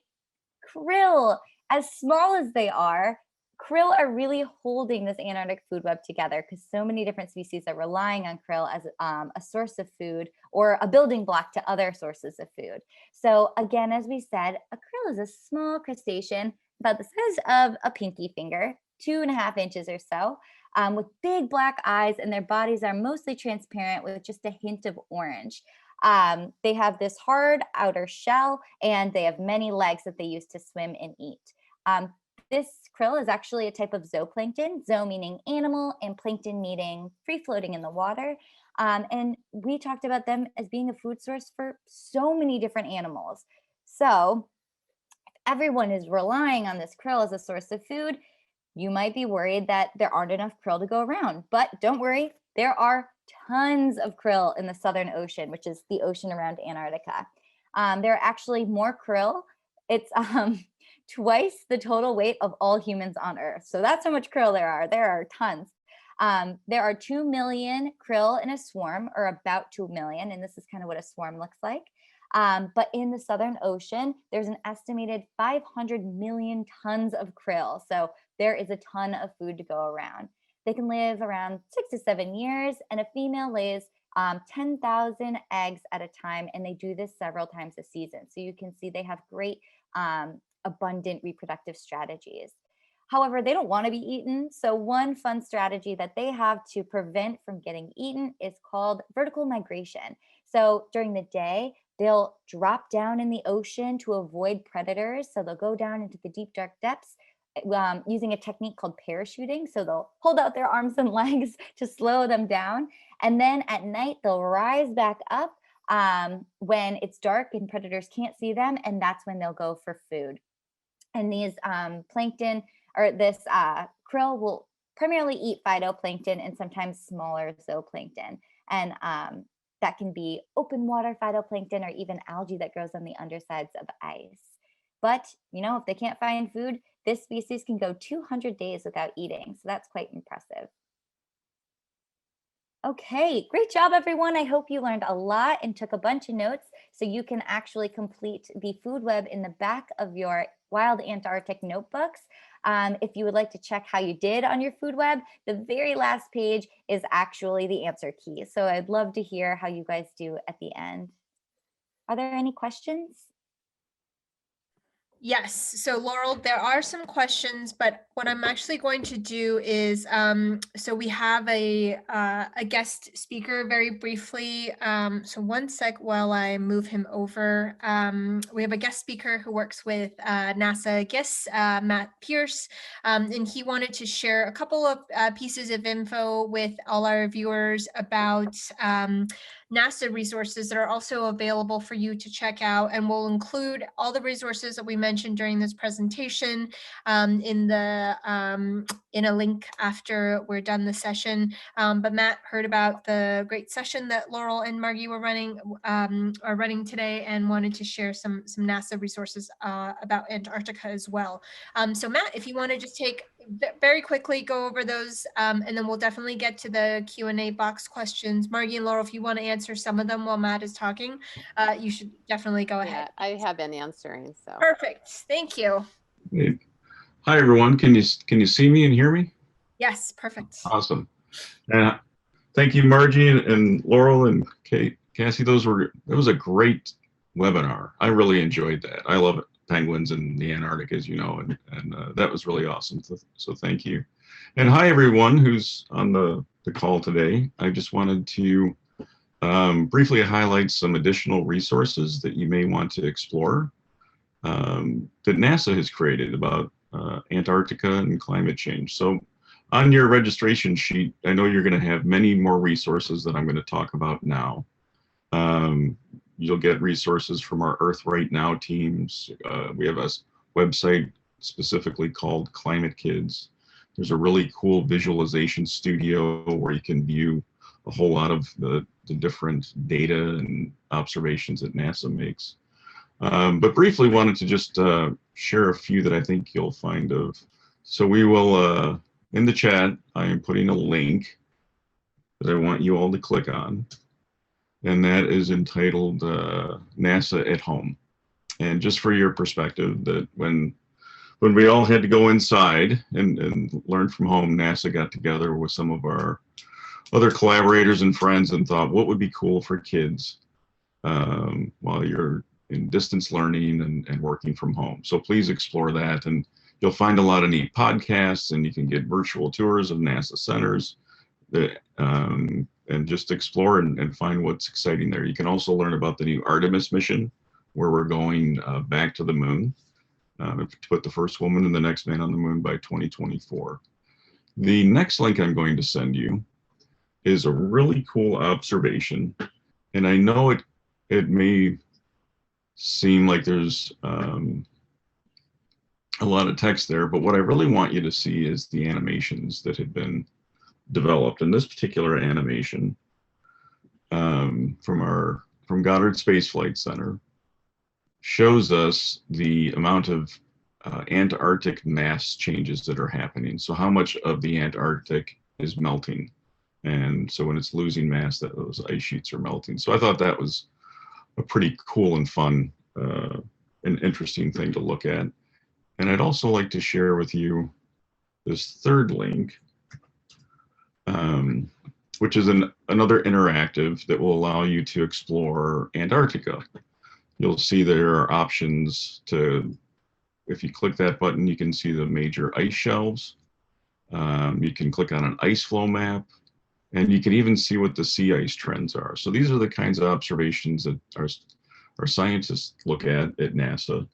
Krill, as small as they are, krill are really holding this Antarctic food web together because so many different species are relying on krill as a source of food or a building block to other sources of food. So again, as we said, a krill is a small crustacean about the size of a pinky finger, 2.5 inches or so, with big black eyes, and their bodies are mostly transparent with just a hint of orange. They have this hard outer shell, and they have many legs that they use to swim and eat. This krill is actually a type of zooplankton, zoo meaning animal and plankton meaning free floating in the water. And we talked about them as being a food source for so many different animals. So if everyone is relying on this krill as a source of food, you might be worried that there aren't enough krill to go around. But don't worry, there are tons of krill in the Southern Ocean, which is the ocean around Antarctica. There are actually more krill. It's twice the total weight of all humans on Earth. So that's how much krill there are. There are tons. There are 2 million krill in a swarm, or about 2 million, and this is kind of what a swarm looks like. But in the Southern Ocean, there's an estimated 500 million tons of krill. So there is a ton of food to go around. They can live around 6 to 7 years, and a female lays 10,000 eggs at a time, and they do this several times a season. So you can see they have great abundant reproductive strategies. However, they don't want to be eaten. So one fun strategy that they have to prevent from getting eaten is called vertical migration. So during the day, they'll drop down in the ocean to avoid predators. So they'll go down into the deep, dark depths using a technique called parachuting. So they'll hold out their arms and legs to slow them down. And then at night, they'll rise back up when it's dark and predators can't see them. And that's when they'll go for food. And these plankton, or this krill, will primarily eat phytoplankton and sometimes smaller zooplankton. And That can be open water phytoplankton or even algae that grows on the undersides of ice. But, if they can't find food, this species can go 200 days without eating. So that's quite impressive. Okay, great job, everyone. I hope you learned a lot and took a bunch of notes so you can actually complete the food web in the back of your Wild Antarctic notebooks. If you would like to check how you did on your food web, the very last page is actually the answer key. So I'd love to hear how you guys do at the end. Are there any questions? Yes. So Laurel, there are some questions, but what I'm actually going to do is, so we have a guest speaker very briefly. So one sec while I move him over. We have a guest speaker who works with NASA GIS, Matt Pierce, and he wanted to share a couple of pieces of info with all our viewers about NASA resources that are also available for you to check out, and we'll include all the resources that we mentioned during this presentation in a link after we're done the session. But Matt heard about the great session that Laurel and Margie were running today, and wanted to share some NASA resources about Antarctica as well. So Matt, if you want to just take very quickly go over those, and then we'll definitely get to the Q&A box questions. Margie and Laurel, if you want to answer some of them while Matt is talking, you should definitely go ahead. I have been answering, so. Perfect. Thank you. Hey. Hi, everyone. Can you see me and hear me? Yes, perfect. Awesome. Thank you, Margie and Laurel and Cassie. That was a great webinar. I really enjoyed that. I love it. Penguins in the Antarctic, as you know, and that was really awesome. So thank you. And hi, everyone who's on the call today. I just wanted to briefly highlight some additional resources that you may want to explore that NASA has created about Antarctica and climate change. So on your registration sheet, I know you're going to have many more resources that I'm going to talk about now. You'll get resources from our Earth Right Now teams. We have a website specifically called Climate Kids. There's a really cool visualization studio where you can view a whole lot of the different data and observations that NASA makes. But briefly wanted to just share a few that I think you'll find of. So we will, in the chat, I am putting a link that I want you all to click on. And that is entitled NASA at Home. And just for your perspective, that when we all had to go inside and learn from home, NASA got together with some of our other collaborators and friends and thought, what would be cool for kids while you're in distance learning and working from home. So please explore that, and you'll find a lot of neat podcasts, and you can get virtual tours of NASA centers. And just explore and find what's exciting there. You can also learn about the new Artemis mission, where we're going back to the moon to put the first woman and the next man on the moon by 2024. The next link I'm going to send you is a really cool observation. And I know it may seem like there's a lot of text there, but what I really want you to see is the animations that have been developed. And this particular animation from Goddard Space Flight Center shows us the amount of Antarctic mass changes that are happening. So how much of the Antarctic is melting. And so when it's losing mass, those ice sheets are melting. So I thought that was a pretty cool and fun and interesting thing to look at. And I'd also like to share with you this third link, which is another interactive that will allow you to explore Antarctica. You'll see there are options to, if you click that button, you can see the major ice shelves. You can click on an ice flow map, and you can even see what the sea ice trends are. So these are the kinds of observations that our scientists look at NASA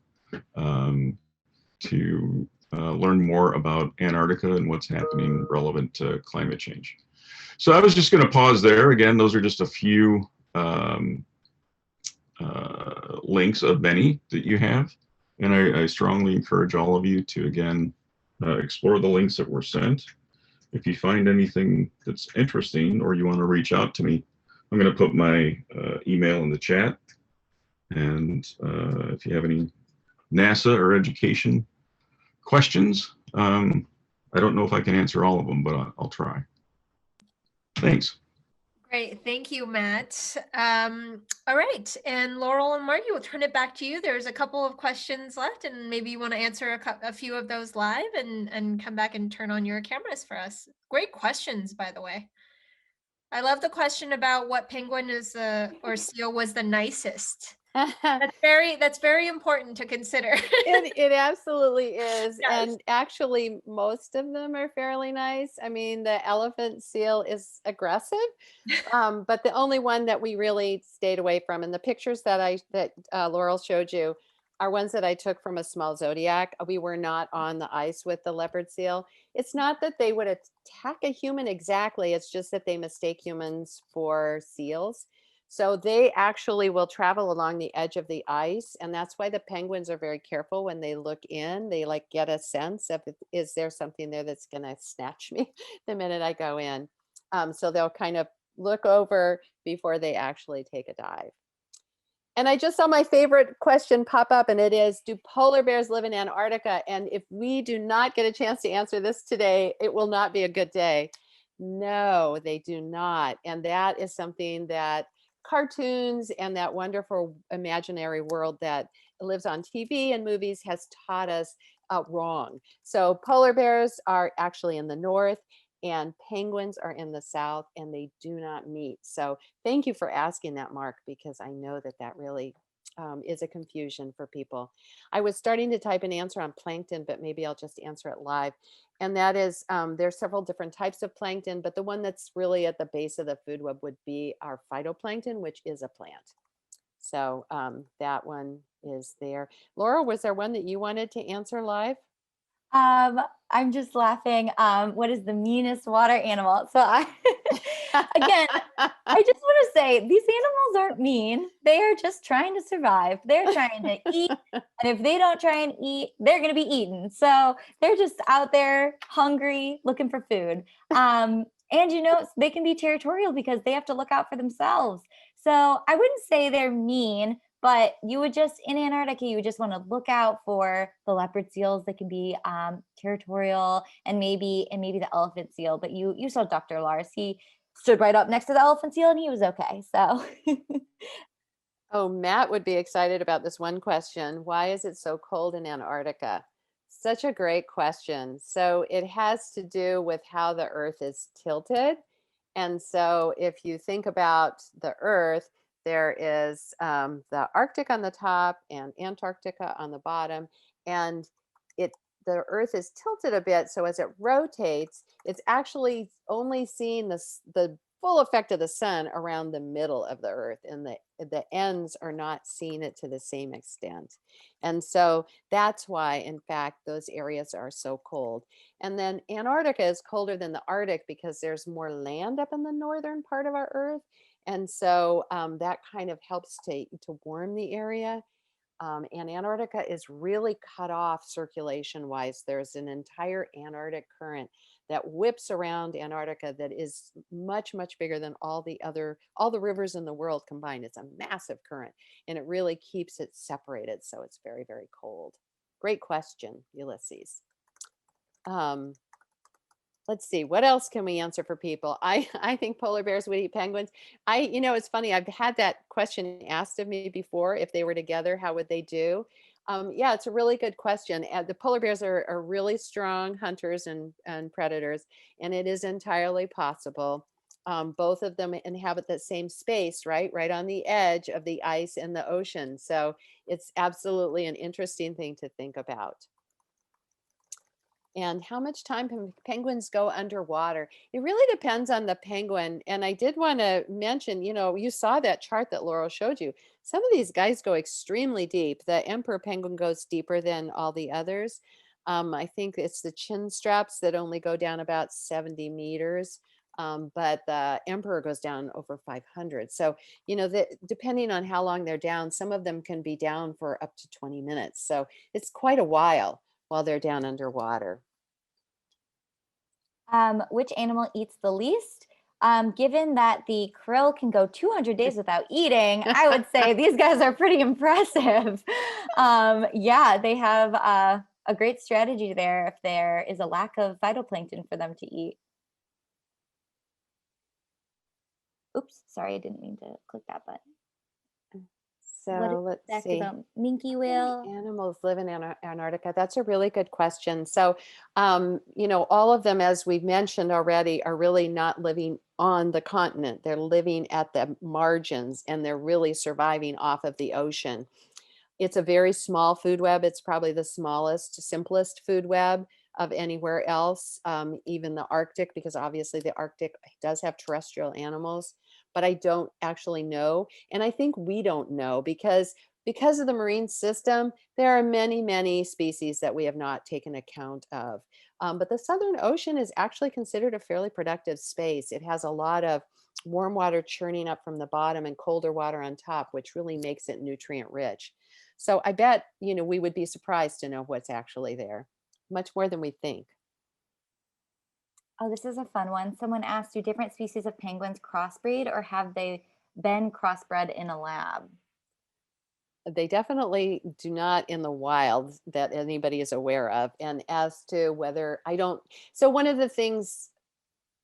to learn more about Antarctica and what's happening relevant to climate change. So I was just going to pause there. Again, those are just a few links of many that you have. And I strongly encourage all of you to, again, explore the links that were sent. If you find anything that's interesting or you want to reach out to me, I'm going to put my email in the chat. And if you have any NASA or education questions, I don't know if I can answer all of them, but I'll try. Thanks. Great, thank you, Matt. All right, and Laurel and Margie, we'll turn it back to you. There's a couple of questions left, and maybe you want to answer a few of those live and come back and turn on your cameras for us. Great questions, by the way. I love the question about what penguin is or seal was the nicest. That's very important to consider. It absolutely is. Yes. And actually, most of them are fairly nice. I mean, the elephant seal is aggressive, but the only one that we really stayed away from, and the pictures that Laurel showed you are ones that I took from a small zodiac. We were not on the ice with the leopard seal. It's not that they would attack a human exactly. It's just that they mistake humans for seals. So they actually will travel along the edge of the ice. And that's why the penguins are very careful when they look in. They like get a sense of, is there something there that's going to snatch me the minute I go in? So they'll kind of look over before they actually take a dive. And I just saw my favorite question pop up, and it is, do polar bears live in Antarctica? And if we do not get a chance to answer this today, it will not be a good day. No, they do not. And that is something that cartoons and that wonderful imaginary world that lives on TV and movies has taught us wrong. So polar bears are actually in the north and penguins are in the south, and they do not meet. So thank you for asking that, Mark, because I know that that really is a confusion for people. I was starting to type an answer on plankton, but maybe I'll just answer it live. And that is, there's several different types of plankton, but the one that's really at the base of the food web would be our phytoplankton, which is a plant. So that one is there. Laurel, was there one that you wanted to answer live? I'm just laughing. What is the meanest water animal? So again, I just want to say these animals aren't mean. They are just trying to survive. They're trying to eat. And if they don't try and eat, they're going to be eaten. So they're just out there hungry, looking for food. And, they can be territorial because they have to look out for themselves. So I wouldn't say they're mean, but you would just, in Antarctica, you would just want to look out for the leopard seals that can be territorial, and maybe the elephant seal. But you saw Dr. Lars. He stood right up next to the elephant seal and he was okay. So Oh, Matt would be excited about this one question. Why is it so cold in Antarctica? Such a great question. So it has to do with how the Earth is tilted. And so if you think about the Earth, there is the Arctic on the top and Antarctica on the bottom. And the Earth is tilted a bit. So as it rotates, it's actually only seeing the full effect of the sun around the middle of the Earth, and the ends are not seeing it to the same extent. And so that's why, in fact, those areas are so cold. And then Antarctica is colder than the Arctic because there's more land up in the northern part of our Earth. And so that kind of helps to warm the area. And Antarctica is really cut off circulation wise. There's an entire Antarctic current that whips around Antarctica that is much, much bigger than all the rivers in the world combined. It's a massive current, and it really keeps it separated. So it's very, very cold. Great question, Ulysses. Let's see, what else can we answer for people? I think polar bears would eat penguins. It's funny, I've had that question asked of me before. If they were together, how would they do? Yeah, it's a really good question. The polar bears are really strong hunters and predators, and it is entirely possible. Both of them inhabit the same space, right on the edge of the ice and the ocean. So it's absolutely an interesting thing to think about. And how much time can penguins go underwater? It really depends on the penguin. And I did want to mention, you saw that chart that Laurel showed you. Some of these guys go extremely deep. The emperor penguin goes deeper than all the others. I think it's the chin straps that only go down about 70 meters. But the emperor goes down over 500. So, depending on how long they're down, some of them can be down for up to 20 minutes. So it's quite a while they're down underwater. Which animal eats the least? given that the krill can go 200 days without eating, I would say these guys are pretty impressive. Yeah, they have a great strategy there if there is a lack of phytoplankton for them to eat. Oops, sorry, I didn't mean to click that button. What So is let's fact see. about Minke How Whale? many animals live in Antarctica? That's a really good question. So, you know, all of them, as we've mentioned already, are really not living on the continent. They're living at the margins, and they're really surviving off of the ocean. It's a very small food web. It's probably the smallest, simplest food web of anywhere else, even the Arctic, because obviously the Arctic does have terrestrial animals, but I don't actually know. And I think we don't know because of the marine system, there are many, many species that we have not taken account of. But the Southern Ocean is actually considered a fairly productive space. It has a lot of warm water churning up from the bottom and colder water on top, which really makes it nutrient rich. So I bet, you know, we would be surprised to know what's actually there, much more than we think. Oh, this is a fun one. Someone asked, do different species of penguins crossbreed, or have they been crossbred in a lab? They definitely do not in the wild that anybody is aware of. And as to whether I don't, so one of the things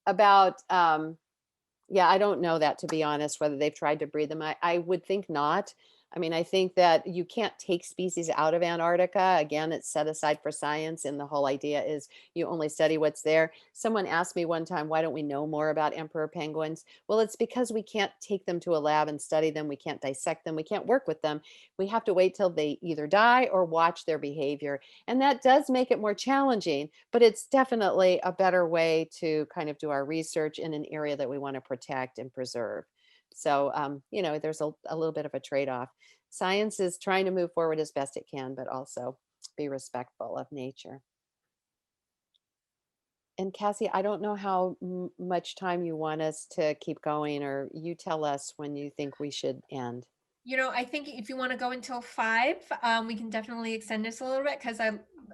about, yeah, I don't know that, to be honest, whether they've tried to breed them. I would think not. I mean, I think that you can't take species out of Antarctica. Again, it's set aside for science, and the whole idea is you only study what's there. Someone asked me one time, why don't we know more about emperor penguins? Well, it's because we can't take them to a lab and study them. We can't dissect them. We can't work with them. We have to wait till they either die or watch their behavior. And that does make it more challenging, but it's definitely a better way to kind of do our research in an area that we want to protect and preserve. So, you know, there's a little bit of a trade-off. Science is trying to move forward as best it can, but also be respectful of nature. And Cassie, I don't know how much time you want us to keep going, or you tell us when you think we should end. You know, I think if you want to go until 5, we can definitely extend this a little bit because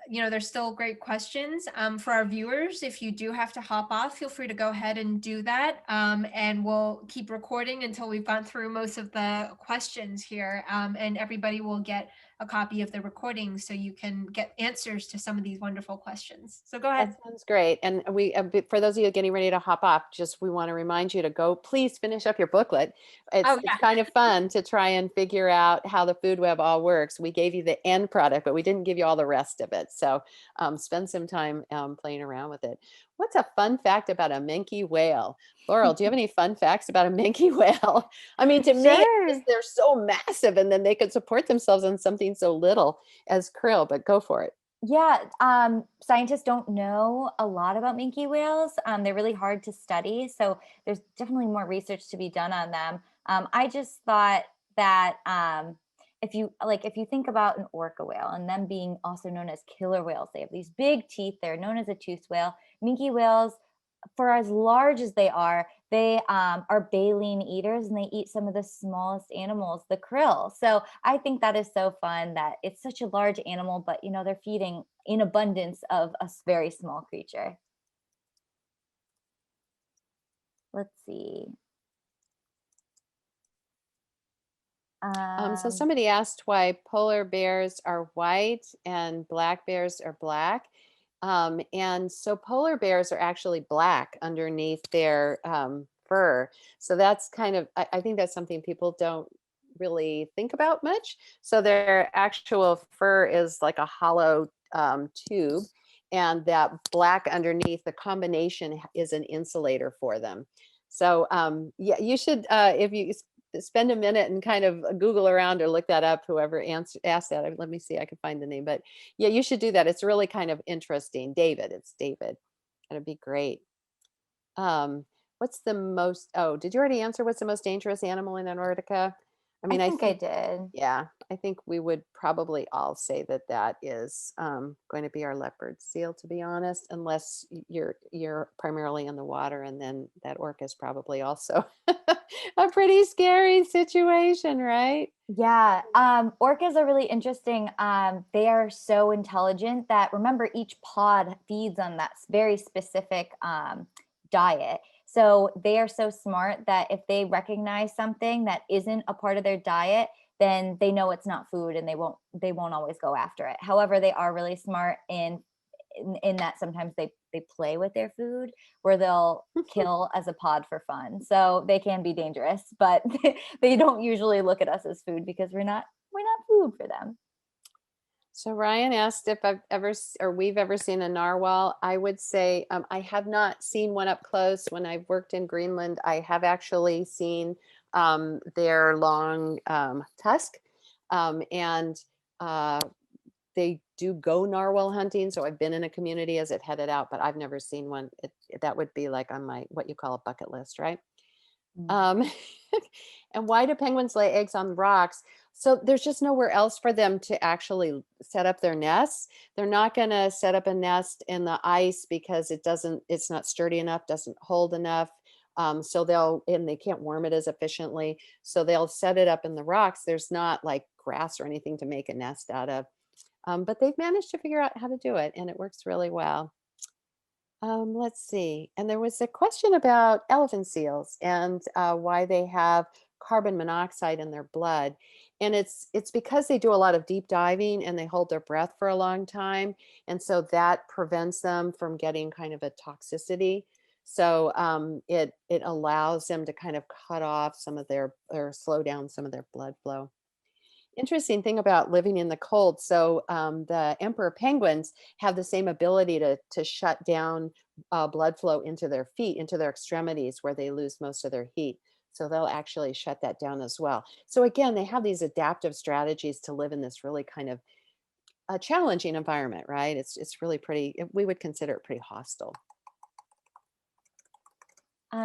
there's still great questions for our viewers. If you do have to hop off, feel free to go ahead and do that. And we'll keep recording until we've gone through most of the questions here. And everybody will get a copy of the recording so you can get answers to some of these wonderful questions. So go ahead. That sounds great. And we, for those of you getting ready to hop off, we want to remind you to go, please finish up your booklet. It's kind of fun to try and figure out how the food web all works. We gave you the end product, but we didn't give you all the rest of it. So spend some time playing around with it. What's a fun fact about a Minke whale? Laurel, do you have any fun facts about a Minke whale? I mean, to me, they're so massive, and then they could support themselves on something so little as krill, but go for it. Yeah, scientists don't know a lot about Minke whales. They're really hard to study, so there's definitely more research to be done on them. I just thought that if you think about an orca whale and them being also known as killer whales, they have these big teeth. They're known as a toothed whale. Minke whales, for as large as they are baleen eaters, and they eat some of the smallest animals, the krill. So I think that is so fun that it's such a large animal, but they're feeding in abundance of a very small creature. Let's see. So somebody asked why polar bears are white and black bears are black. And so polar bears are actually black underneath their fur. So that's kind of, I think that's something people don't really think about much. So their actual fur is like a hollow tube, and that black underneath, the combination is an insulator for them. So yeah, you should, if you spend a minute and kind of Google around or look that up, whoever asked that. Let me see, I can find the name, but yeah, you should do that. It's really kind of interesting. It's David. That'd be great. What's the most, did you already answer what's the most dangerous animal in Antarctica? I mean, I think I did. Yeah, I think we would probably all say that is going to be our leopard seal, to be honest, unless you're primarily in the water, and then that orca is probably also a pretty scary situation, right? Yeah, orcas are really interesting. They are so intelligent that, remember, each pod feeds on that very specific diet. So they are so smart that if they recognize something that isn't a part of their diet, then they know it's not food and they won't always go after it. However, they are really smart in that sometimes they play with their food, where they'll kill as a pod for fun. So they can be dangerous, but they don't usually look at us as food because we're not food for them. So Ryan asked if we've ever seen a narwhal. I would say I have not seen one up close. When I've worked in Greenland, I have actually seen their long tusk, and they do go narwhal hunting. So I've been in a community as it headed out, but I've never seen one. That would be like on my, what you call a bucket list, right? And why do penguins lay eggs on rocks? So there's just nowhere else for them to actually set up their nests. They're not going to set up a nest in the ice because it's not sturdy enough, doesn't hold enough. So they can't warm it as efficiently. So they'll set it up in the rocks. There's not like grass or anything to make a nest out of. But they've managed to figure out how to do it, and it works really well. Let's see. And there was a question about elephant seals and why they have carbon monoxide in their blood. And it's because they do a lot of deep diving and they hold their breath for a long time. And so that prevents them from getting kind of a toxicity. So it allows them to kind of cut off some of or slow down some of their blood flow. Interesting thing about living in the cold. So the emperor penguins have the same ability to shut down blood flow into their feet, into their extremities, where they lose most of their heat. So they'll actually shut that down as well. So again, they have these adaptive strategies to live in this really kind of a challenging environment, right? It's really we would consider it pretty hostile.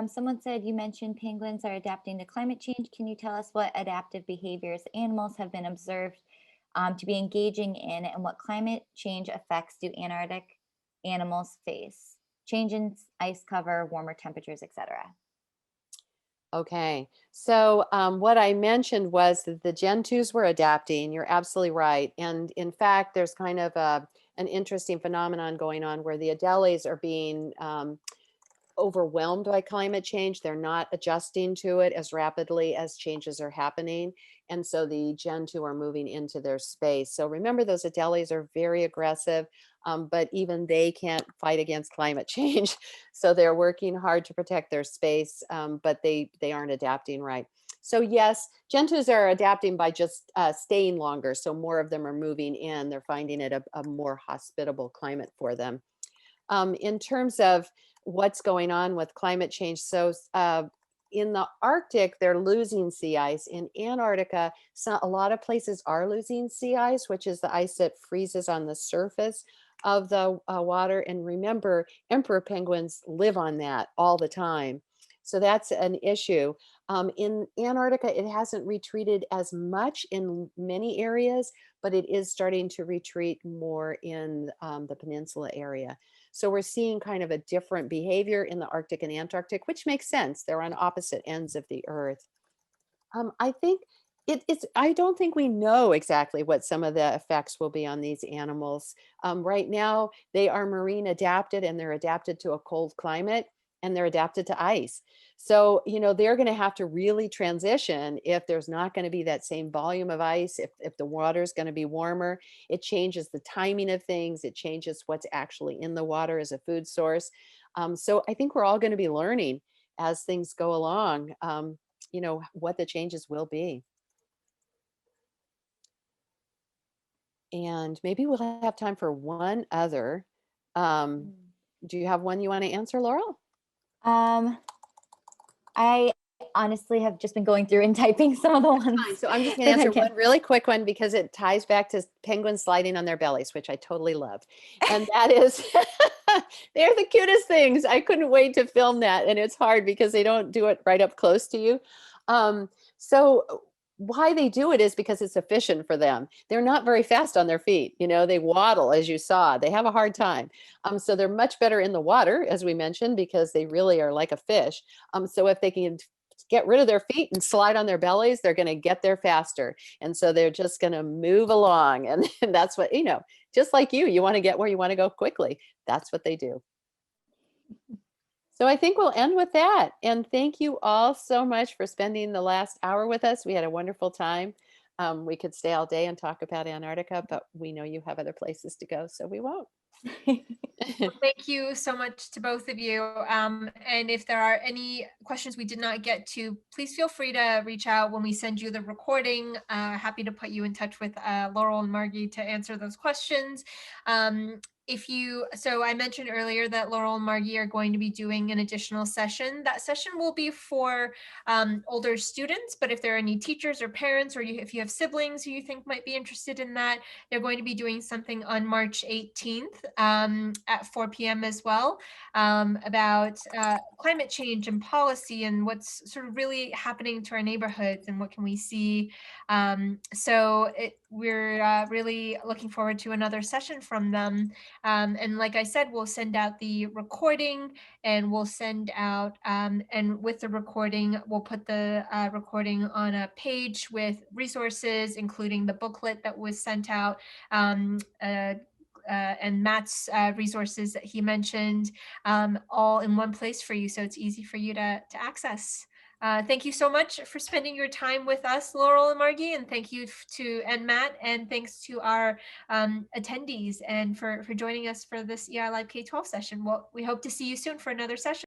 Someone said you mentioned penguins are adapting to climate change. Can you tell us what adaptive behaviors animals have been observed to be engaging in, and what climate change effects do Antarctic animals face? Change in ice cover, warmer temperatures, etc. Okay, so what I mentioned was that the Gentoos were adapting. You're absolutely right. And in fact, there's kind of an interesting phenomenon going on where the Adelies are being overwhelmed by climate change. They're not adjusting to it as rapidly as changes are happening. And so the Gentoo are moving into their space. So remember, those Adelies are very aggressive, but even they can't fight against climate change. So they're working hard to protect their space, but they aren't adapting right. So yes, Gentoos are adapting by just staying longer. So more of them are moving in. They're finding it a more hospitable climate for them. In terms of what's going on with climate change. So in the Arctic, they're losing sea ice. In Antarctica, a lot of places are losing sea ice, which is the ice that freezes on the surface of the water. And remember, emperor penguins live on that all the time. So that's an issue. In Antarctica, it hasn't retreated as much in many areas, but it is starting to retreat more in the peninsula area. So we're seeing kind of a different behavior in the Arctic and Antarctic, which makes sense. They're on opposite ends of the Earth. I think I don't think we know exactly what some of the effects will be on these animals. Right now, they are marine adapted, and they're adapted to a cold climate, and they're adapted to ice. So, they're going to have to really transition if there's not going to be that same volume of ice, if the water is going to be warmer. It changes the timing of things. It changes what's actually in the water as a food source. So I think we're all going to be learning as things go along, what the changes will be. And maybe we'll have time for one other. Do you have one you want to answer, Laurel? I honestly have just been going through and typing some of the ones. Fine. So I'm just going to answer one really quick one because it ties back to penguins sliding on their bellies, which I totally love. And that is, they're the cutest things. I couldn't wait to film that. And it's hard because they don't do it right up close to you. So why they do it is because it's efficient for them. They're not very fast on their feet. They waddle, as you saw. They have a hard time. So they're much better in the water, as we mentioned, because they really are like a fish. So if they can get rid of their feet and slide on their bellies, they're going to get there faster. And so they're just going to move along. And that's what, just like you want to get where you want to go quickly. That's what they do. So I think we'll end with that. And thank you all so much for spending the last hour with us. We had a wonderful time. We could stay all day and talk about Antarctica, but we know you have other places to go, so we won't. Well, thank you so much to both of you. And if there are any questions we did not get to, please feel free to reach out when we send you the recording. Happy to put you in touch with Laurel and Margie to answer those questions. So I mentioned earlier that Laurel and Margie are going to be doing an additional session. That session will be for older students, but if there are any teachers or parents, or if you have siblings who you think might be interested in that, they're going to be doing something on March 18th at 4 p.m. as well, about climate change and policy and what's sort of really happening to our neighborhoods and what can we see. We're really looking forward to another session from them. And like I said, we'll send out the recording, and we'll send out, and with the recording, we'll put the recording on a page with resources, including the booklet that was sent out, and Matt's resources that he mentioned, all in one place for you, so it's easy for you to access. Thank you so much for spending your time with us, Laurel and Margie, and thank you and Matt, and thanks to our attendees and for joining us for this EI Live K-12 session. Well, we hope to see you soon for another session.